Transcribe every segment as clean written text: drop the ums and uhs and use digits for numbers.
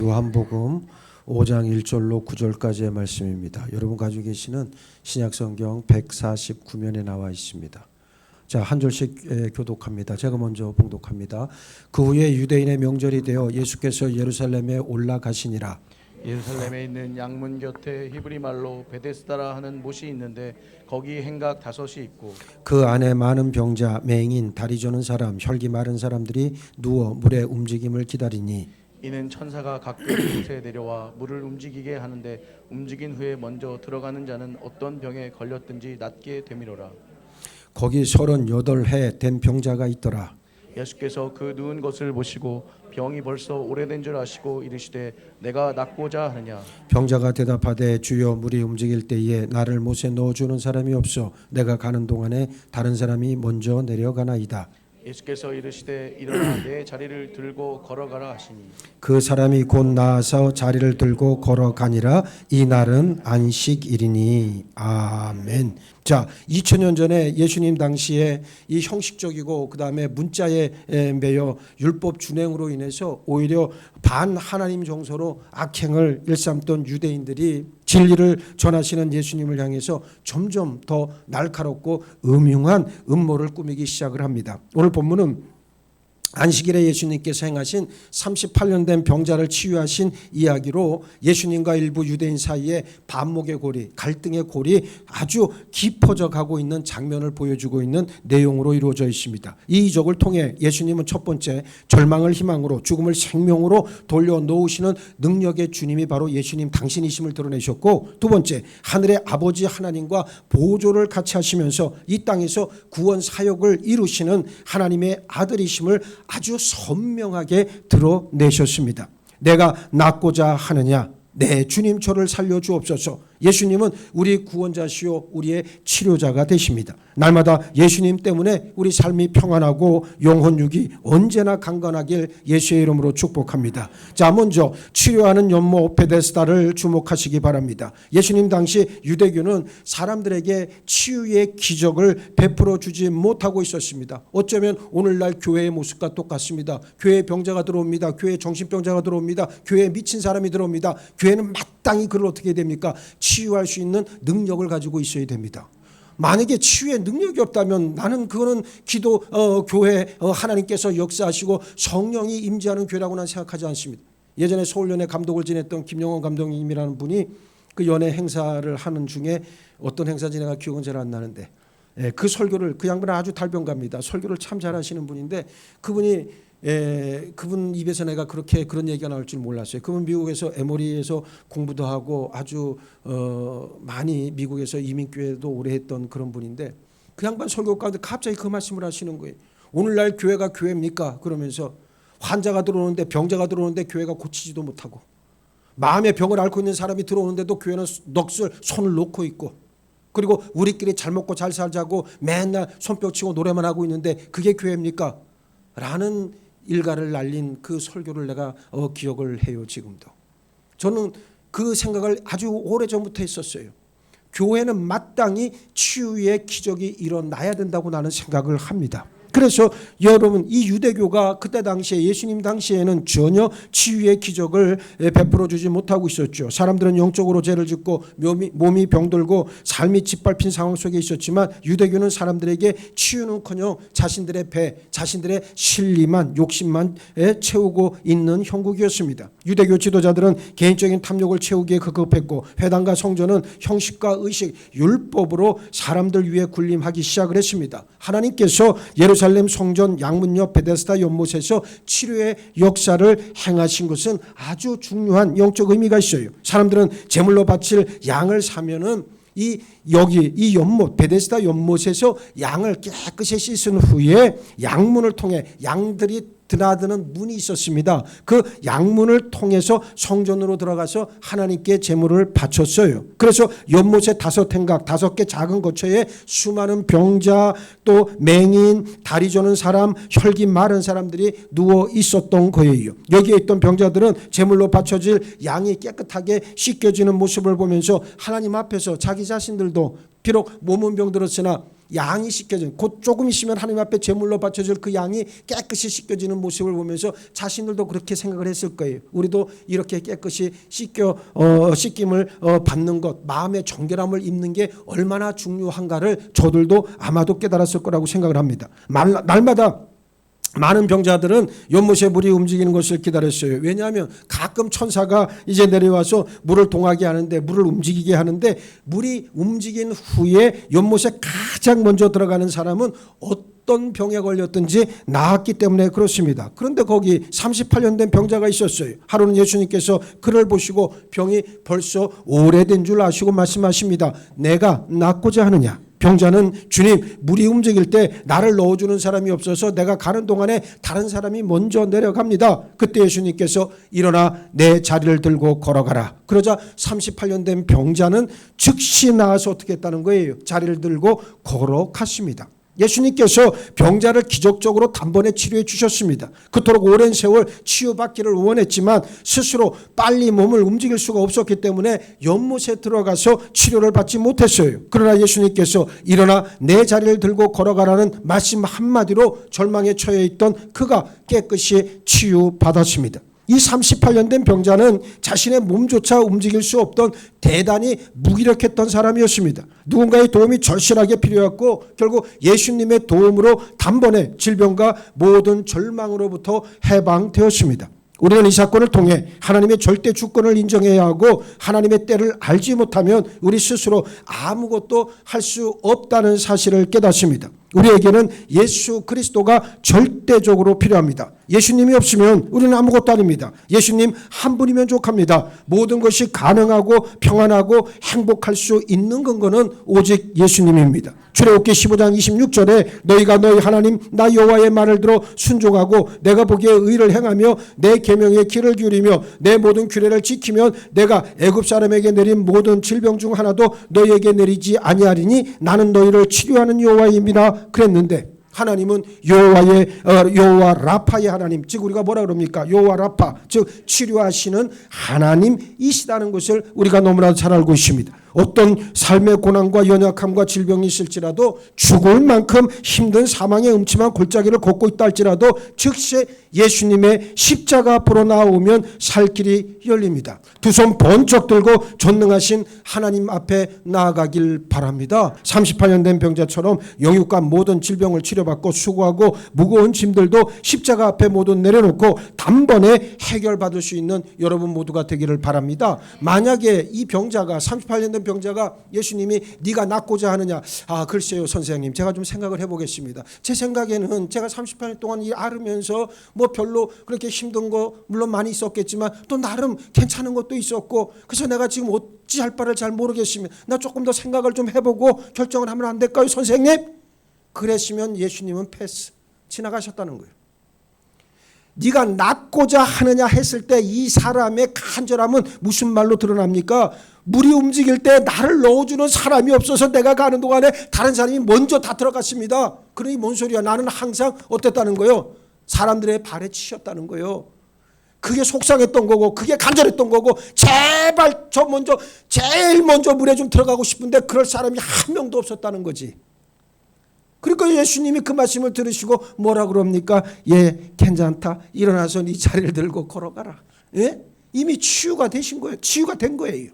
요한복음 5장 1절로 9절까지의 말씀입니다. 여러분 가지고 계시는 신약성경 149면에 나와 있습니다. 자, 한 절씩 교독합니다. 제가 먼저 봉독합니다. 그 후에 유대인의 명절이 되어 예수께서 예루살렘에 올라가시니라. 예루살렘에 있는 양문 곁에 히브리 말로 베데스다라 하는 못이 있는데 거기 행각 5이 있고 그 안에 많은 병자, 맹인, 다리 저는 사람, 혈기 마른 사람들이 누워 물의 움직임을 기다리니 이는 천사가 가끔 이곳에 내려와 물을 움직이게 하는데 움직인 후에 먼저 들어가는 자는 어떤 병에 걸렸든지 낫게 되미로라. 거기 38해 된 병자가 있더라. 예수께서 그 누운 것을 보시고 병이 벌써 오래된 줄 아시고 이르시되 내가 낫고자 하느냐. 병자가 대답하되 주여 물이 움직일 때에 나를 못에 넣어주는 사람이 없어 내가 가는 동안에 다른 사람이 먼저 내려가나이다. 예수께서 이르시되 일어나 내 자리를 들고 걸어가라 하시니 그 사람이 곧 나아서 자리를 들고 걸어가니라. 이 날은 안식일이니. 아멘. 자, 2000년 전에 예수님 당시에 이 형식적이고 그 다음에 문자에 매여 율법 준행으로 인해서 오히려 반 하나님 정서로 악행을 일삼던 유대인들이 진리를 전하시는 예수님을 향해서 점점 더 날카롭고 음흉한 음모를 꾸미기 시작을 합니다. 오늘 본문은 안식일에 예수님께서 행하신 38년 된 병자를 치유하신 이야기로 예수님과 일부 유대인 사이에 반목의 고리, 갈등의 골이 아주 깊어져 가고 있는 장면을 보여주고 있는 내용으로 이루어져 있습니다. 이 이적을 통해 예수님은 첫 번째 절망을 희망으로, 죽음을 생명으로 돌려놓으시는 능력의 주님이 바로 예수님 당신이심을 드러내셨고, 두 번째 하늘의 아버지 하나님과 보조를 같이 하시면서 이 땅에서 구원 사역을 이루시는 하나님의 아들이심을 아주 선명하게 드러내셨습니다. 내가 낫고자 하느냐? 네, 주님 저를 살려주옵소서. 예수님은 우리 구원자시요 우리의 치료자가 되십니다. 날마다 예수님 때문에 우리 삶이 평안하고 영혼육이 언제나 강건하길 예수의 이름으로 축복합니다. 자, 먼저 치료하는 연못 베데스다를 주목하시기 바랍니다. 예수님 당시 유대교는 사람들에게 치유의 기적을 베풀어 주지 못하고 있었습니다. 어쩌면 오늘날 교회의 모습과 똑같습니다. 교회에 병자가 들어옵니다. 교회에 정신병자가 들어옵니다. 교회에 미친 사람이 들어옵니다. 교회는 마땅히 그를 어떻게 됩니까? 치유할 수 있는 능력을 가지고 있어야 됩니다. 만약에 치유의 능력이 없다면 나는 그거는 기도 교회 하나님께서 역사하시고 성령이 임재하는 교회라고 난 생각하지 않습니다. 예전에 서울연회 감독을 지냈던 김영원 감독님이라는 분이 그 연회 행사를 하는 중에 어떤 행사인지 내가 기억은 잘 안 나는데 그 설교를, 그 양반은 아주 달변가입니다. 설교를 참 잘하시는 분인데 그분 입에서 내가 그런 얘기가 나올 줄 몰랐어요. 그분 미국에서 에모리에서 공부도 하고 아주 많이 미국에서 이민교회도 오래 했던 그런 분인데 그 양반 설교 가운데 갑자기 그 말씀을 하시는 거예요. 오늘날 교회가 교회입니까? 그러면서 환자가 들어오는데, 병자가 들어오는데 교회가 고치지도 못하고, 마음의 병을 앓고 있는 사람이 들어오는데도 교회는 넋을 손을 놓고 있고, 그리고 우리끼리 잘 먹고 잘 살자고 맨날 손뼉 치고 노래만 하고 있는데 그게 교회입니까? 라는 일가를 날린 그 설교를 내가 기억을 해요. 지금도 저는 그 생각을 아주 오래전부터 했었어요. 교회는 마땅히 치유의 기적이 일어나야 된다고 나는 생각을 합니다. 그래서 여러분, 이 유대교가 그때 당시에, 예수님 당시에는 전혀 치유의 기적을 베풀어 주지 못하고 있었죠. 사람들은 영적으로 죄를 짓고 몸이 병들고 삶이 짓밟힌 상황 속에 있었지만 유대교는 사람들에게 치유는커녕 자신들의 배, 자신들의 실리만, 욕심만 채우고 있는 형국이었습니다. 유대교 지도자들은 개인적인 탐욕을 채우기에 급급했고, 회당과 성전은 형식과 의식, 율법으로 사람들 위해 군림하기 시작을 했습니다. 하나님께서 예루살렘 성전 양문 옆 베데스다 연못에서 치료의 역사를 행하신 것은 아주 중요한 영적 의미가 있어요. 사람들은 제물로 바칠 양을 사면은 이 연못, 베데스다 연못에서 양을 깨끗이 씻은 후에 양문을 통해, 양들이 드나드는 문이 있었습니다. 그 양문을 통해서 성전으로 들어가서 하나님께 제물을 바쳤어요. 그래서 연못에 5행각, 5개 작은 거처에 수많은 병자, 또 맹인, 다리 저는 사람, 혈기 마른 사람들이 누워 있었던 거예요. 여기에 있던 병자들은 제물로 바쳐질 양이 깨끗하게 씻겨지는 모습을 보면서 하나님 앞에서 자기 자신들도 비록 몸은 병들었으나 양이 씻겨진, 곧 조금 있으면 하나님 앞에 제물로 바쳐질 그 양이 깨끗이 씻겨지는 모습을 보면서 자신들도 그렇게 생각을 했을 거예요. 우리도 이렇게 깨끗이 씻김을 받는 것, 마음의 정결함을 입는 게 얼마나 중요한가를 저들도 아마도 깨달았을 거라고 생각을 합니다. 날마다 많은 병자들은 연못에 물이 움직이는 것을 기다렸어요. 왜냐하면 가끔 천사가 이제 내려와서 물을 동하게 하는데, 물을 움직이게 하는데, 물이 움직인 후에 연못에 가장 먼저 들어가는 사람은 어떤 병에 걸렸든지 나았기 때문에 그렇습니다. 그런데 거기 38년 된 병자가 있었어요. 하루는 예수님께서 그를 보시고 병이 벌써 오래된 줄 아시고 말씀하십니다. 내가 낫고자 하느냐? 병자는 주님, 물이 움직일 때 나를 넣어주는 사람이 없어서 내가 가는 동안에 다른 사람이 먼저 내려갑니다. 그때 예수님께서 일어나 내 자리를 들고 걸어가라. 그러자 38년 된 병자는 즉시 나와서 어떻게 했다는 거예요? 자리를 들고 걸어갔습니다. 예수님께서 병자를 기적적으로 단번에 치료해 주셨습니다. 그토록 오랜 세월 치유받기를 원했지만 스스로 빨리 몸을 움직일 수가 없었기 때문에 연못에 들어가서 치료를 받지 못했어요. 그러나 예수님께서 일어나 내 자리를 들고 걸어가라는 말씀 한마디로 절망에 처해 있던 그가 깨끗이 치유받았습니다. 이 38년 된 병자는 자신의 몸조차 움직일 수 없던 대단히 무기력했던 사람이었습니다. 누군가의 도움이 절실하게 필요했고 결국 예수님의 도움으로 단번에 질병과 모든 절망으로부터 해방되었습니다. 우리는 이 사건을 통해 하나님의 절대 주권을 인정해야 하고 하나님의 때를 알지 못하면 우리 스스로 아무것도 할 수 없다는 사실을 깨닫습니다. 우리에게는 예수 그리스도가 절대적으로 필요합니다. 예수님이 없으면 우리는 아무것도 아닙니다. 예수님 한 분이면 족합니다. 모든 것이 가능하고 평안하고 행복할 수 있는 근거는 오직 예수님입니다. 출애굽기 15장 26절에 너희가 너희 하나님 나 여호와의 말을 들어 순종하고 내가 보기에 의를 행하며 내 계명에 귀를 기울이며 내 모든 규례를 지키면 내가 애굽 사람에게 내린 모든 질병 중 하나도 너희에게 내리지 아니하리니 나는 너희를 치료하는 여호와입니다. 그랬는데 하나님은 여호와 라파의 하나님, 즉 우리가 뭐라 그럽니까? 여호와 라파, 즉 치료하시는 하나님이시다는 것을 우리가 너무나 잘 알고 있습니다. 어떤 삶의 고난과 연약함과 질병이 있을지라도 죽을 만큼 힘든 사망의 음침한 골짜기를 걷고 있다 할지라도 즉시 예수님의 십자가 앞으로 나오면 살 길이 열립니다. 두 손 번쩍 들고 전능하신 하나님 앞에 나아가길 바랍니다. 38년 된 병자처럼 영육과 모든 질병을 치료받고 수고하고 무거운 짐들도 십자가 앞에 모두 내려놓고 단번에 해결받을 수 있는 여러분 모두가 되기를 바랍니다. 만약에 이 병자가 38년 된 병자가 예수님이 네가 낫고자 하느냐? 글쎄요 선생님, 제가 좀 생각을 해보겠습니다. 제 생각에는 제가 38년 동안 이 앓으면서 뭐 별로 그렇게 힘든 거 물론 많이 있었겠지만 또 나름 괜찮은 것도 있었고 그래서 내가 지금 어찌할 바를 잘 모르겠습니다. 나 조금 더 생각을 좀 해보고 결정을 하면 안 될까요 선생님? 그랬으면 예수님은 패스, 지나가셨다는 거예요. 네가 낫고자 하느냐 했을 때 이 사람의 간절함은 무슨 말로 드러납니까? 물이 움직일 때 나를 넣어주는 사람이 없어서 내가 가는 동안에 다른 사람이 먼저 다 들어갔습니다. 그러니 뭔 소리야? 나는 항상 어땠다는 거예요? 사람들의 발에 치셨다는 거예요. 그게 속상했던 거고 그게 간절했던 거고 제발 제일 먼저 물에 좀 들어가고 싶은데 그럴 사람이 한 명도 없었다는 거지. 그러니까 예수님이 그 말씀을 들으시고 뭐라 그럽니까? 예, 괜찮다. 일어나서 네 자리를 들고 걸어가라. 예? 이미 치유가 되신 거예요. 치유가 된 거예요.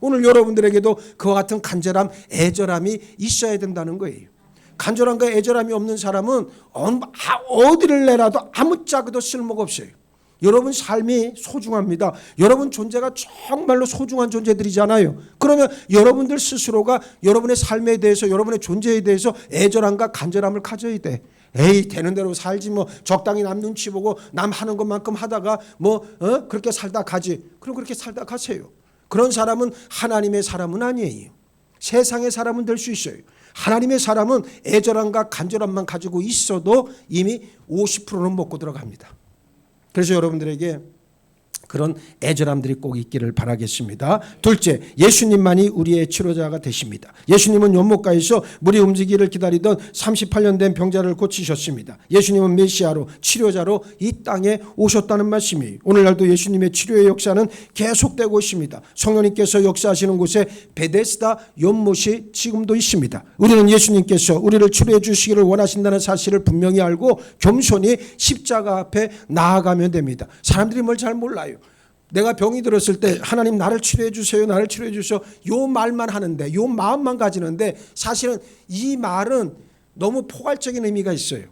오늘 여러분들에게도 그와 같은 간절함, 애절함이 있어야 된다는 거예요. 간절함과 애절함이 없는 사람은 어디를 내놔도 아무짝에도 쓸모가 없어요. 여러분 삶이 소중합니다. 여러분 존재가 정말로 소중한 존재들이잖아요. 그러면 여러분들 스스로가 여러분의 삶에 대해서 여러분의 존재에 대해서 애절함과 간절함을 가져야 돼. 에이 되는 대로 살지 뭐 적당히 남 눈치 보고 남 하는 것만큼 하다가 그렇게 살다 가지. 그럼 그렇게 살다 가세요. 그런 사람은 하나님의 사람은 아니에요. 세상의 사람은 될 수 있어요. 하나님의 사람은 애절함과 간절함만 가지고 있어도 이미 50%는 먹고 들어갑니다. 그래서 여러분들에게 그런 애절함들이 꼭 있기를 바라겠습니다. 둘째, 예수님만이 우리의 치료자가 되십니다. 예수님은 연못가에서 물이 움직이기를 기다리던 38년 된 병자를 고치셨습니다. 예수님은 메시아로 치료자로 이 땅에 오셨다는 말씀이에요. 오늘날도 예수님의 치료의 역사는 계속되고 있습니다. 성령님께서 역사하시는 곳에 베데스다 연못이 지금도 있습니다. 우리는 예수님께서 우리를 치료해 주시기를 원하신다는 사실을 분명히 알고 겸손히 십자가 앞에 나아가면 됩니다. 사람들이 뭘 잘 몰라요. 내가 병이 들었을 때 하나님 나를 치료해 주세요, 나를 치료해 주세요, 요 말만 하는데, 요 마음만 가지는데 사실은 이 말은 너무 포괄적인 의미가 있어요.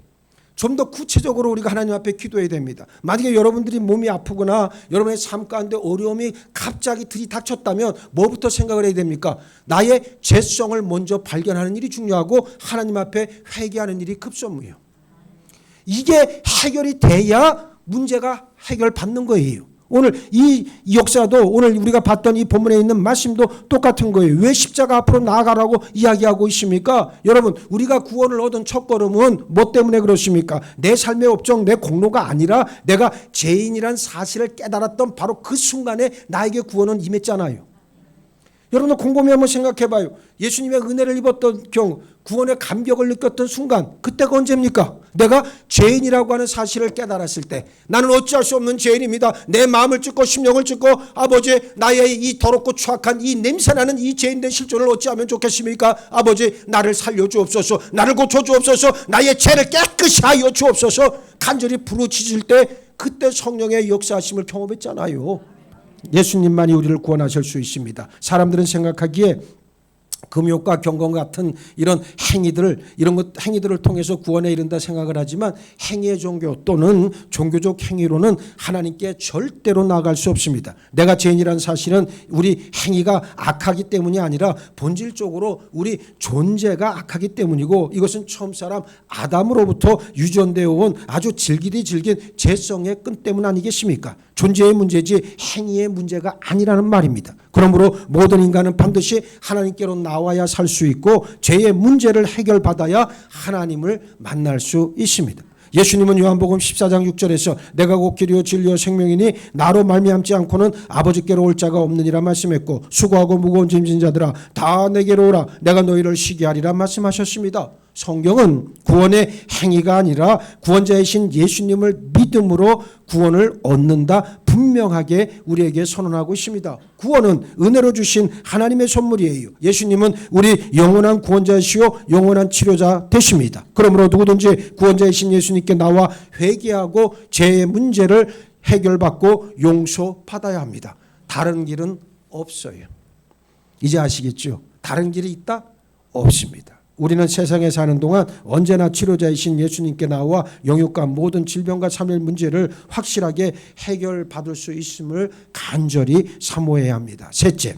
좀 더 구체적으로 우리가 하나님 앞에 기도해야 됩니다. 만약에 여러분들이 몸이 아프거나 여러분의 삶 가운데 어려움이 갑자기 들이닥쳤다면 뭐부터 생각을 해야 됩니까? 나의 죄성을 먼저 발견하는 일이 중요하고 하나님 앞에 회개하는 일이 급선무예요. 이게 해결이 돼야 문제가 해결받는 거예요. 오늘 이 역사도 오늘 우리가 봤던 이 본문에 있는 말씀도 똑같은 거예요. 왜 십자가 앞으로 나아가라고 이야기하고 있습니까? 여러분, 우리가 구원을 얻은 첫걸음은 뭐 때문에 그렇습니까? 내 삶의 업적, 내 공로가 아니라 내가 죄인이란 사실을 깨달았던 바로 그 순간에 나에게 구원은 임했잖아요. 여러분들 곰곰이 한번 생각해봐요. 예수님의 은혜를 입었던 경우, 구원의 감격을 느꼈던 순간, 그때가 언제입니까? 내가 죄인이라고 하는 사실을 깨달았을 때, 나는 어찌할 수 없는 죄인입니다. 내 마음을 찢고 심령을 찢고 아버지, 나의 이 더럽고 추악한 이 냄새나는 이 죄인된 실존을 어찌하면 좋겠습니까? 아버지, 나를 살려주옵소서, 나를 고쳐주옵소서, 나의 죄를 깨끗이 하여 주옵소서. 간절히 부르짖을 때 그때 성령의 역사하심을 경험했잖아요. 예수님만이 우리를 구원하실 수 있습니다. 사람들은 생각하기에 금욕과 경건 같은 이런 행위들을 통해서 구원에 이른다 생각을 하지만 행위의 종교 또는 종교적 행위로는 하나님께 절대로 나아갈 수 없습니다. 내가 죄인이라는 사실은 우리 행위가 악하기 때문이 아니라 본질적으로 우리 존재가 악하기 때문이고, 이것은 처음 사람 아담으로부터 유전되어 온 아주 질기디 질긴 죄성의 끈 때문 아니겠습니까? 존재의 문제지 행위의 문제가 아니라는 말입니다. 그러므로 모든 인간은 반드시 하나님께로 나와야 살 수 있고 죄의 문제를 해결받아야 하나님을 만날 수 있습니다. 예수님은 요한복음 14장 6절에서 내가 곧 길이요 진리요 생명이니 나로 말미암지 않고는 아버지께로 올 자가 없느니라 말씀했고, 수고하고 무거운 짐진 자들아 다 내게로 오라 내가 너희를 쉬게 하리라 말씀하셨습니다. 성경은 구원의 행위가 아니라 구원자이신 예수님을 믿음으로 구원을 얻는다 분명하게 우리에게 선언하고 있습니다. 구원은 은혜로 주신 하나님의 선물이에요. 예수님은 우리 영원한 구원자이시오 영원한 치료자 되십니다. 그러므로 누구든지 구원자이신 예수님께 나와 회개하고 죄의 문제를 해결받고 용서받아야 합니다. 다른 길은 없어요. 이제 아시겠죠? 다른 길이 있다? 없습니다. 우리는 세상에 사는 동안 언제나 치료자이신 예수님께 나와 영육과 모든 질병과 삶의 문제를 확실하게 해결받을 수 있음을 간절히 사모해야 합니다. 셋째,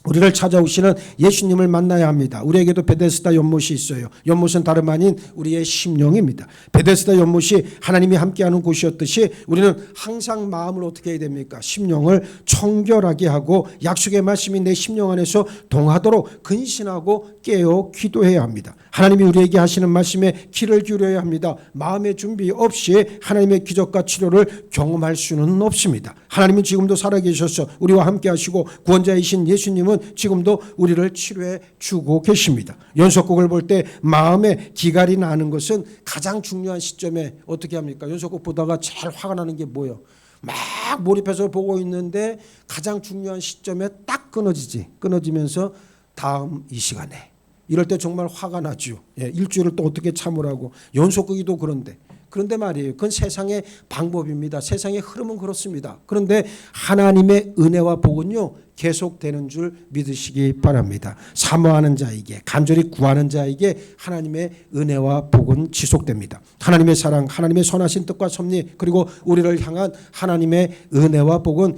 우리를 찾아오시는 예수님을 만나야 합니다. 우리에게도 베데스다 연못이 있어요. 연못은 다름 아닌 우리의 심령입니다. 베데스다 연못이 하나님이 함께하는 곳이었듯이 우리는 항상 마음을 어떻게 해야 됩니까? 심령을 청결하게 하고 약속의 말씀이 내 심령 안에서 동하도록 근신하고 깨어 기도해야 합니다. 하나님이 우리에게 하시는 말씀에 귀를 기울여야 합니다. 마음의 준비 없이 하나님의 기적과 치료를 경험할 수는 없습니다. 하나님은 지금도 살아계셔서 우리와 함께 하시고 구원자이신 예수님은 지금도 우리를 치료해 주고 계십니다. 연속곡을 볼 때 마음에 기갈이 나는 것은 가장 중요한 시점에 어떻게 합니까? 연속곡 보다가 제일 화가 나는 게 뭐예요? 막 몰입해서 보고 있는데 가장 중요한 시점에 딱 끊어지면서 다음 이 시간에 이럴 때 정말 화가 나죠. 일주일을 또 어떻게 참으라고. 연속극이도 그런데 말이에요. 그건 세상의 방법입니다. 세상의 흐름은 그렇습니다. 그런데 하나님의 은혜와 복은요 계속되는 줄 믿으시기 바랍니다. 사모하는 자에게, 간절히 구하는 자에게 하나님의 은혜와 복은 지속됩니다. 하나님의 사랑, 하나님의 선하신 뜻과 섭리, 그리고 우리를 향한 하나님의 은혜와 복은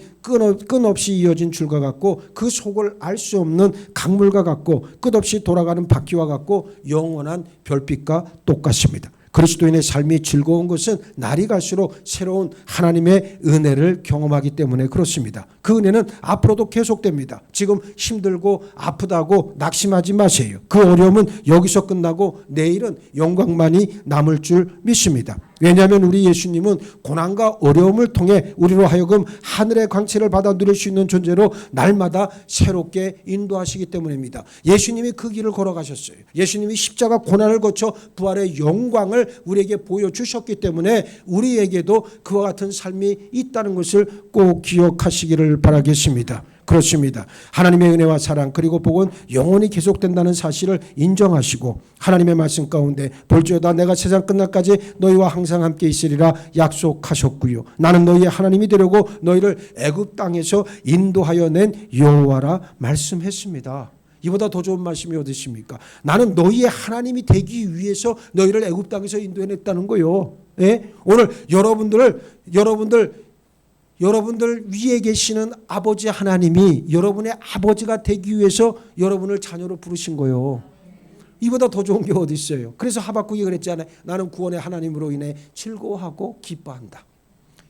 끊없이 이어진 줄과 같고 그 속을 알 수 없는 강물과 같고 끝없이 돌아가는 바퀴와 같고 영원한 별빛과 똑같습니다. 그리스도인의 삶이 즐거운 것은 날이 갈수록 새로운 하나님의 은혜를 경험하기 때문에 그렇습니다. 그 은혜는 앞으로도 계속됩니다. 지금 힘들고 아프다고 낙심하지 마세요. 그 어려움은 여기서 끝나고 내일은 영광만이 남을 줄 믿습니다. 왜냐하면 우리 예수님은 고난과 어려움을 통해 우리로 하여금 하늘의 광채를 받아 누릴 수 있는 존재로 날마다 새롭게 인도하시기 때문입니다. 예수님이 그 길을 걸어가셨어요. 예수님이 십자가 고난을 거쳐 부활의 영광을 우리에게 보여주셨기 때문에 우리에게도 그와 같은 삶이 있다는 것을 꼭 기억하시기를 바라겠습니다. 그렇습니다. 하나님의 은혜와 사랑 그리고 복은 영원히 계속된다는 사실을 인정하시고 하나님의 말씀 가운데 볼지어다 내가 세상 끝날까지 너희와 항상 함께 있으리라 약속하셨고요. 나는 너희의 하나님이 되려고 너희를 애굽 땅에서 인도하여 낸 여호와라 말씀했습니다. 이보다 더 좋은 말씀이 어디 있습니까? 나는 너희의 하나님이 되기 위해서 너희를 애굽 땅에서 인도해냈다는 거요. 예? 오늘 여러분들 위에 계시는 아버지 하나님이 여러분의 아버지가 되기 위해서 여러분을 자녀로 부르신 거예요. 이보다 더 좋은 게 어디 있어요? 그래서 하박국이 그랬잖아요. 나는 구원의 하나님으로 인해 즐거워하고 기뻐한다.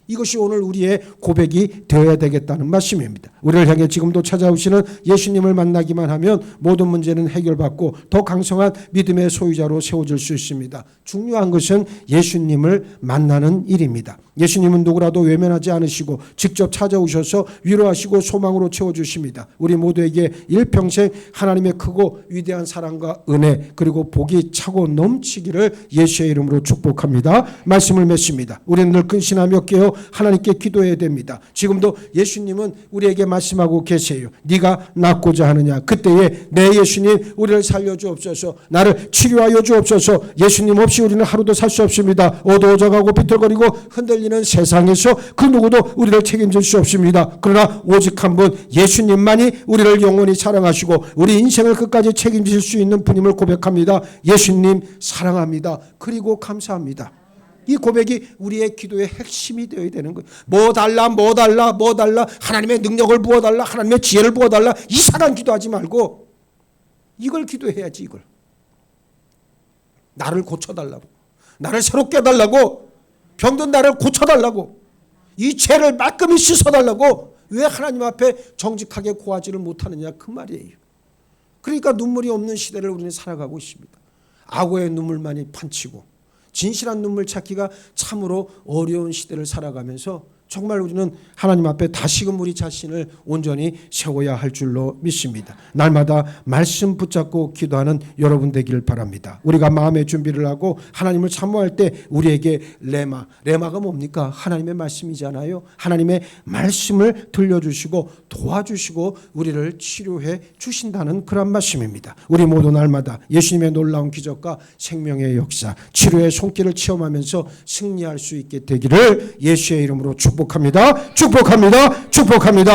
이것이 오늘 우리의 고백이 되어야 되겠다는 말씀입니다. 우리를 향해 지금도 찾아오시는 예수님을 만나기만 하면 모든 문제는 해결받고 더 강성한 믿음의 소유자로 세워질 수 있습니다. 중요한 것은 예수님을 만나는 일입니다. 예수님은 누구라도 외면하지 않으시고 직접 찾아오셔서 위로하시고 소망으로 채워주십니다. 우리 모두에게 일평생 하나님의 크고 위대한 사랑과 은혜 그리고 복이 차고 넘치기를 예수의 이름으로 축복합니다. 말씀을 맺습니다. 우리는 늘 근신하며 깨어 하나님께 기도해야 됩니다. 지금도 예수님은 우리에게 말씀하고 계세요. 네가 낫고자 하느냐. 그때에 내 예수님 우리를 살려주옵소서. 나를 치료하여 주옵소서. 예수님 없이 우리는 하루도 살 수 없습니다. 어두워져가고 비틀거리고 흔들리는 세상에서 그 누구도 우리를 책임질 수 없습니다. 그러나 오직 한 분 예수님만이 우리를 영원히 사랑하시고 우리 인생을 끝까지 책임질 수 있는 분임을 고백합니다. 예수님 사랑합니다. 그리고 감사합니다. 이 고백이 우리의 기도의 핵심이 되어야 되는 거예요. 뭐 달라 하나님의 능력을 부어달라 하나님의 지혜를 부어달라 이상한 기도하지 말고 이걸 기도해야지. 이걸 나를 고쳐달라고, 나를 새롭게 해달라고, 병든 나를 고쳐달라고, 이 죄를 말끔히 씻어달라고. 왜 하나님 앞에 정직하게 고하지를 못하느냐 그 말이에요. 그러니까 눈물이 없는 시대를 우리는 살아가고 있습니다. 악어의 눈물만이 판치고 진실한 눈물 찾기가 참으로 어려운 시대를 살아가면서 정말 우리는 하나님 앞에 다시금 우리 자신을 온전히 세워야 할 줄로 믿습니다. 날마다 말씀 붙잡고 기도하는 여러분 되기를 바랍니다. 우리가 마음의 준비를 하고 하나님을 사모할 때 우리에게 레마가 뭡니까? 하나님의 말씀이잖아요. 하나님의 말씀을 들려주시고 도와주시고 우리를 치료해 주신다는 그런 말씀입니다. 우리 모두 날마다 예수님의 놀라운 기적과 생명의 역사, 치료의 손길을 체험하면서 승리할 수 있게 되기를 예수의 이름으로 축복합니다. 축복합니다. 축복합니다.